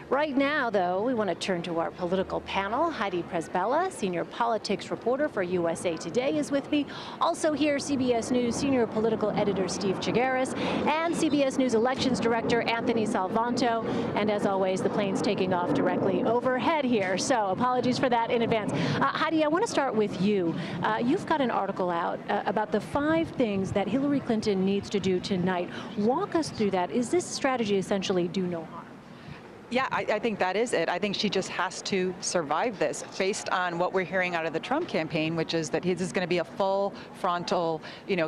Right now, though, we want to turn to our political panel. Heidi Przybyla, senior politics reporter for USA Today, is with me. Also here, CBS News senior political editor Steve Chaggaris and CBS News elections director Anthony Salvanto. And as always, the plane's taking off directly overhead here, so apologies for that in advance. Heidi, I want to start with you. You've got an article out about the 5 things that Hillary Clinton needs to do tonight. Walk us through that. Is this strategy essentially do no harm? Yeah, I think that is it. I think she just has to survive this based on what we're hearing out of the Trump campaign, which is that this is going to be a full frontal,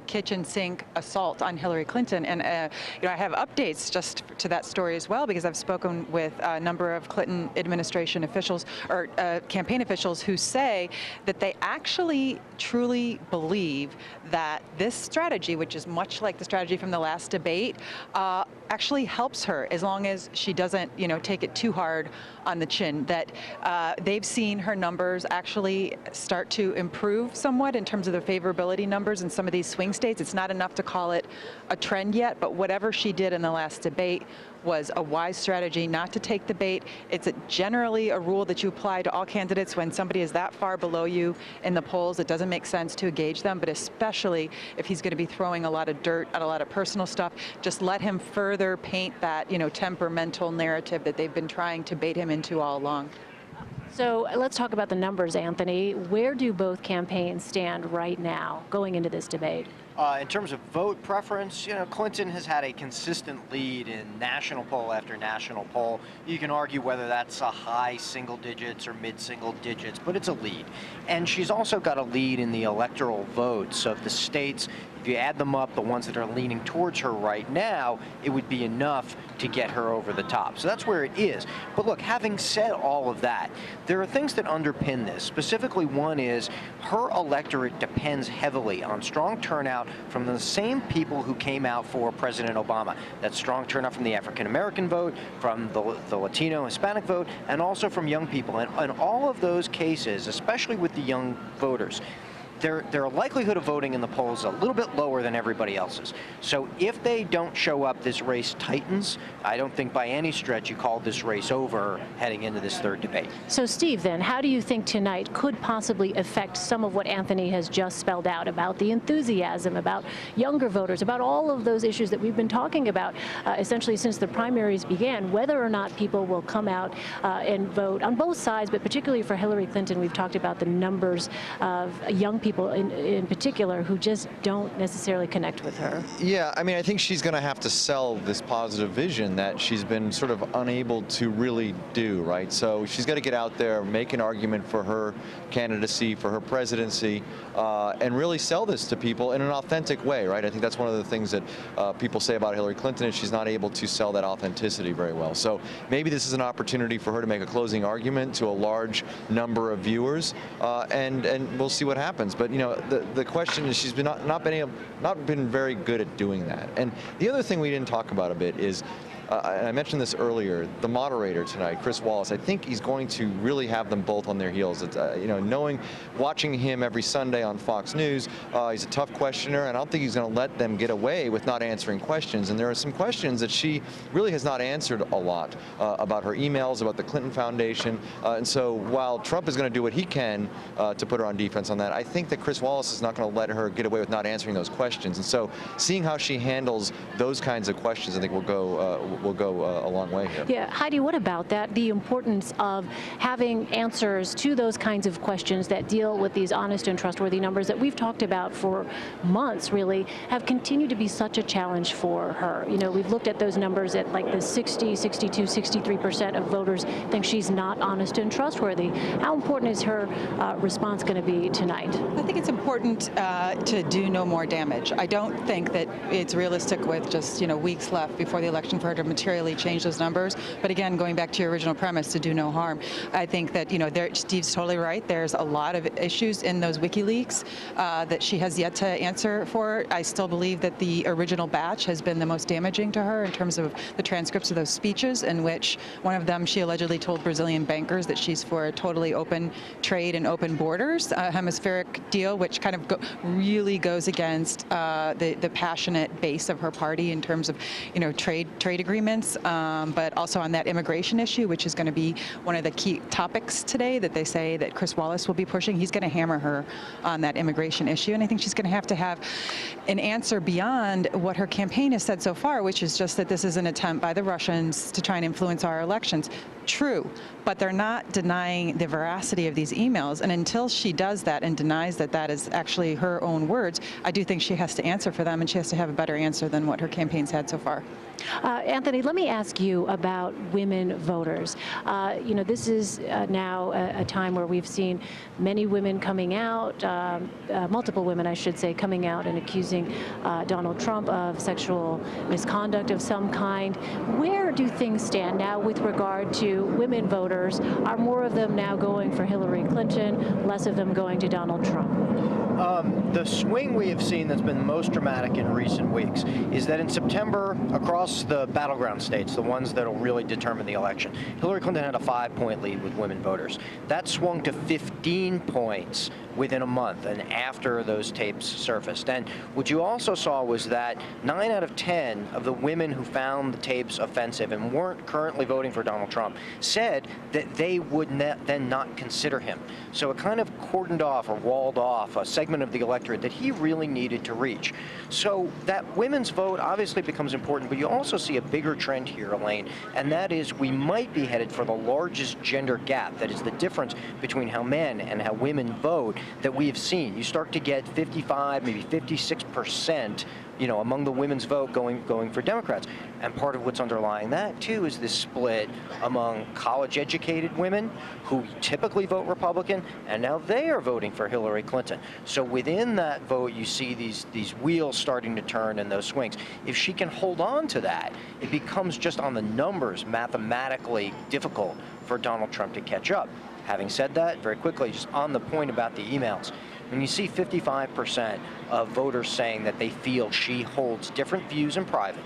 kitchen sink assault on Hillary Clinton. And, I have updates just to that story as well, because I've spoken with a number of Clinton administration officials or campaign officials who say that they actually truly believe that this strategy, which is much like the strategy from the last debate, actually helps her as long as she doesn't, take it too hard on the chin. That they've seen her numbers actually start to improve somewhat in terms of the favorability numbers in some of these swing states. It's not enough to call it a trend yet, but whatever she did in the last debate was a wise strategy not to take the bait. It's generally a rule that you apply to all candidates when somebody is that far below you in the polls. It doesn't make sense to engage them, but especially if he's going to be throwing a lot of dirt at a lot of personal stuff, just let him further paint that, temperamental narrative that they've been trying to bait him into all along. So let's talk about the numbers, Anthony. Where do both campaigns stand right now going into this debate? In terms of vote preference, Clinton has had a consistent lead in national poll after national poll. You can argue whether that's a high single digits or mid single digits, but it's a lead. And she's also got a lead in the electoral votes of the states. If you add them up, the ones that are leaning towards her right now, it would be enough to get her over the top. So that's where it is. But look, having said all of that, there are things that underpin this. Specifically, one is her electorate depends heavily on strong turnout from the same people who came out for President Obama. That's strong turnout from the African-American vote, from the Latino Hispanic vote, and also from young people. And in all of those cases, especially with the young voters, their likelihood of voting in the polls is a little bit lower than everybody else's. So if they don't show up, this race tightens. I don't think by any stretch you call this race over heading into this third debate. So Steve, then, how do you think tonight could possibly affect some of what Anthony has just spelled out about the enthusiasm, about younger voters, about all of those issues that we've been talking about essentially since the primaries began, whether or not people will come out and vote on both sides, but particularly for Hillary Clinton? We've talked about the numbers of young people in particular who just don't necessarily connect with her. Yeah, I think she's going to have to sell this positive vision that she's been sort of unable to really do, right? So she's got to get out there, make an argument for her candidacy, for her presidency, and really sell this to people in an authentic way, right? I think that's one of the things that people say about Hillary Clinton is she's not able to sell that authenticity very well. So maybe this is an opportunity for her to make a closing argument to a large number of viewers, and we'll see what happens. But the question is she's not been very good at doing that. And the other thing we didn't talk about a bit is, and I mentioned this earlier, the moderator tonight, Chris Wallace, I think he's going to really have them both on their heels. It's, watching him every Sunday on Fox News, he's a tough questioner, and I don't think he's going to let them get away with not answering questions. And there are some questions that she really has not answered a lot about her emails, about the Clinton Foundation. And so while Trump is going to do what he can to put her on defense on that, I think that Chris Wallace is not going to let her get away with not answering those questions. And so seeing how she handles those kinds of questions, I think will go a long way here. Yeah, Heidi, what about that? The importance of having answers to those kinds of questions that deal with these honest and trustworthy numbers that we've talked about for months, really, have continued to be such a challenge for her. We've looked at those numbers at like the 60, 62, 63% of voters think she's not honest and trustworthy. How important is her response going to be tonight? I think it's important to do no more damage. I don't think that it's realistic with just, weeks left before the election for her to materially change those numbers. But again, going back to your original premise, to do no harm, I think that, Steve's totally right. There's a lot of issues in those WikiLeaks that she has yet to answer for. I still believe that the original batch has been the most damaging to her in terms of the transcripts of those speeches, in which one of them she allegedly told Brazilian bankers that she's for a totally open trade and open borders, hemispheric deal, which kind of really goes against the passionate base of her party in terms of, trade agreements. agreements, but also on that immigration issue, which is going to be one of the key topics today that they say that Chris Wallace will be pushing. He's going to hammer her on that immigration issue, and I think she's going to have an answer beyond what her campaign has said so far, which is just that this is an attempt by the Russians to try and influence our elections. True, but they're not denying the veracity of these emails, and until she does that and denies that that is actually her own words, I do think she has to answer for them, and she has to have a better answer than what her campaign's had so far. Anthony, let me ask you about women voters. This is now a time where we've seen many women coming out, multiple women, I should say, coming out and accusing Donald Trump of sexual misconduct of some kind. Where do things stand now with regard to women voters? Are more of them now going for Hillary Clinton, less of them going to Donald Trump? The swing we have seen that's been most dramatic in recent weeks is that in September, across the battleground states, the ones that will really determine the election, Hillary Clinton had a 5-point lead with women voters. That swung to 15 points within a month and after those tapes surfaced. And what you also saw was that 9 out of 10 of the women who found the tapes offensive and weren't currently voting for Donald Trump said that they would then not consider him. So it kind of cordoned off or walled off a segment of the electorate that he really needed to reach. So that women's vote obviously becomes important, but you also see a bigger trend here, Elaine, and that is we might be headed for the largest gender gap, that is the difference between how men and how women vote, that we have seen. You start to get 55, maybe 56%, among the women's vote going for Democrats. And part of what's underlying that, too, is this split among college-educated women who typically vote Republican, and now they are voting for Hillary Clinton. So within that vote, you see these wheels starting to turn in those swings. If she can hold on to that, it becomes just on the numbers mathematically difficult for Donald Trump to catch up. Having said that, very quickly, just on the point about the emails, when you see 55% of voters saying that they feel she holds different views in private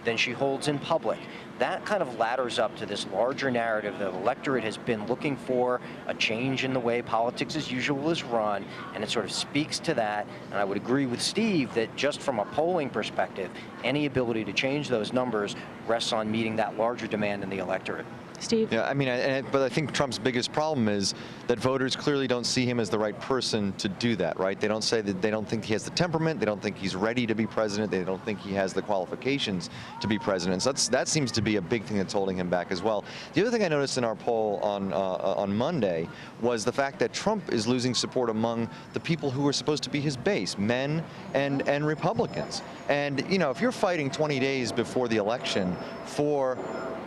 than she holds in public, that kind of ladders up to this larger narrative that the electorate has been looking for, a change in the way politics as usual is run, and it sort of speaks to that. And I would agree with Steve that just from a polling perspective, any ability to change those numbers rests on meeting that larger demand in the electorate. Steve? Yeah, but I think Trump's biggest problem is that voters clearly don't see him as the right person to do that, right? They don't say that they don't think he has the temperament, they don't think he's ready to be president, they don't think he has the qualifications to be president. So that seems to be a big thing that's holding him back as well. The other thing I noticed in our poll on Monday was the fact that Trump is losing support among the people who are supposed to be his base, men and Republicans. And, if you're fighting 20 days before the election for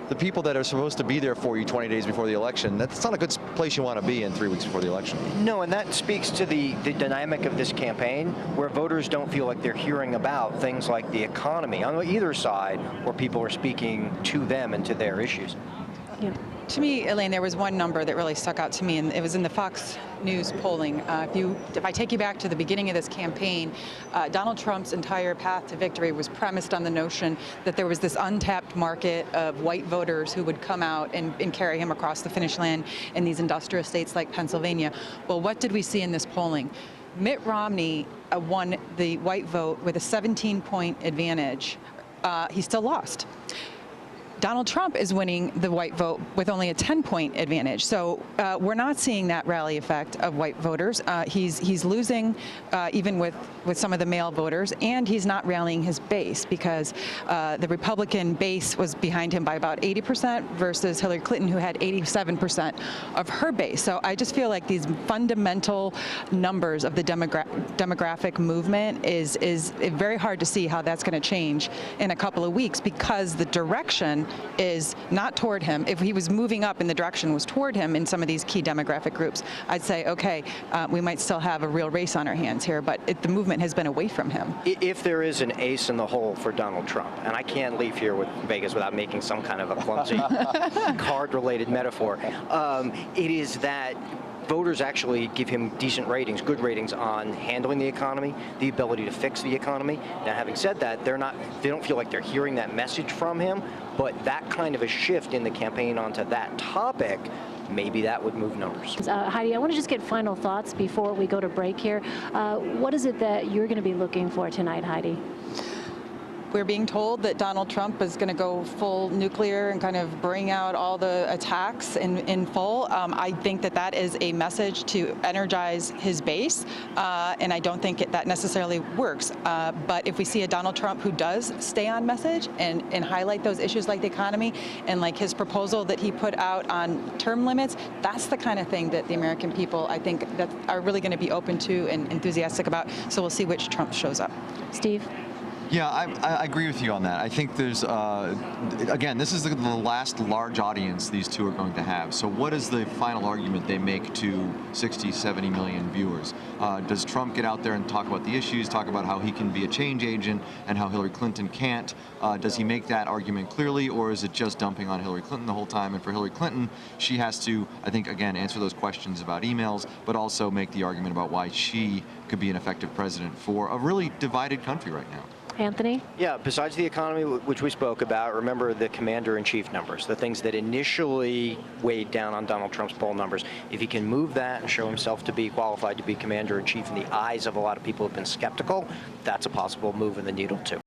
the people that are supposed to be there for you 20 days before the election, that's not a good place you want to be in 3 weeks before the election. No, and that speaks to the dynamic of this campaign, where voters don't feel like they're hearing about things like the economy on either side, where people are speaking to them and to their issues. Yeah. To me, Elaine, there was one number that really stuck out to me, and it was in the Fox News polling. If I take you back to the beginning of this campaign, Donald Trump's entire path to victory was premised on the notion that there was this untapped market of white voters who would come out and carry him across the finish line in these industrial states like Pennsylvania. Well, what did we see in this polling? Mitt Romney won the white vote with a 17-point advantage. He still lost. Donald Trump is winning the white vote with only a 10-point advantage. So we're not seeing that rally effect of white voters. He's losing even with some of the male voters, and he's not rallying his base because the Republican base was behind him by about 80% versus Hillary Clinton, who had 87% of her base. So I just feel like these fundamental numbers of the demographic movement is very hard to see how that's going to change in a couple of weeks, because the direction is not toward him. If he was moving up and the direction was toward him in some of these key demographic groups, I'd say, okay, we might still have a real race on our hands here, but the movement has been away from him. If there is an ace in the hole for Donald Trump, and I can't leave here with Vegas without making some kind of a clumsy card-related metaphor, it is that voters actually give him decent ratings, good ratings on handling the economy, the ability to fix the economy. Now, having said that, they don't feel like they're hearing that message from him, but that kind of a shift in the campaign onto that topic, maybe that would move numbers. Heidi, I want to just get final thoughts before we go to break here. What is it that you're going to be looking for tonight, Heidi? we're being told that Donald Trump is going to go full nuclear and kind of bring out all the attacks in full. I think that is a message to energize his base, and I don't think that necessarily works. But if we see a Donald Trump who does stay on message and highlight those issues like the economy and like his proposal that he put out on term limits, that's the kind of thing that the American people, I think, that are really going to be open to and enthusiastic about. So we'll see which Trump shows up. Steve? Yeah, I agree with you on that. I think there's, again, this is the last large audience these two are going to have. So what is the final argument they make to 60, 70 million viewers? Does Trump get out there and talk about the issues, talk about how he can be a change agent and how Hillary Clinton can't? Does he make that argument clearly, or is it just dumping on Hillary Clinton the whole time? And for Hillary Clinton, she has to, I think, again, answer those questions about emails, but also make the argument about why she could be an effective president for a really divided country right now. Anthony? Yeah, besides the economy, which we spoke about, remember the commander-in-chief numbers, the things that initially weighed down on Donald Trump's poll numbers. If he can move that and show himself to be qualified to be commander-in-chief in the eyes of a lot of people who've been skeptical, that's a possible move in the needle, too.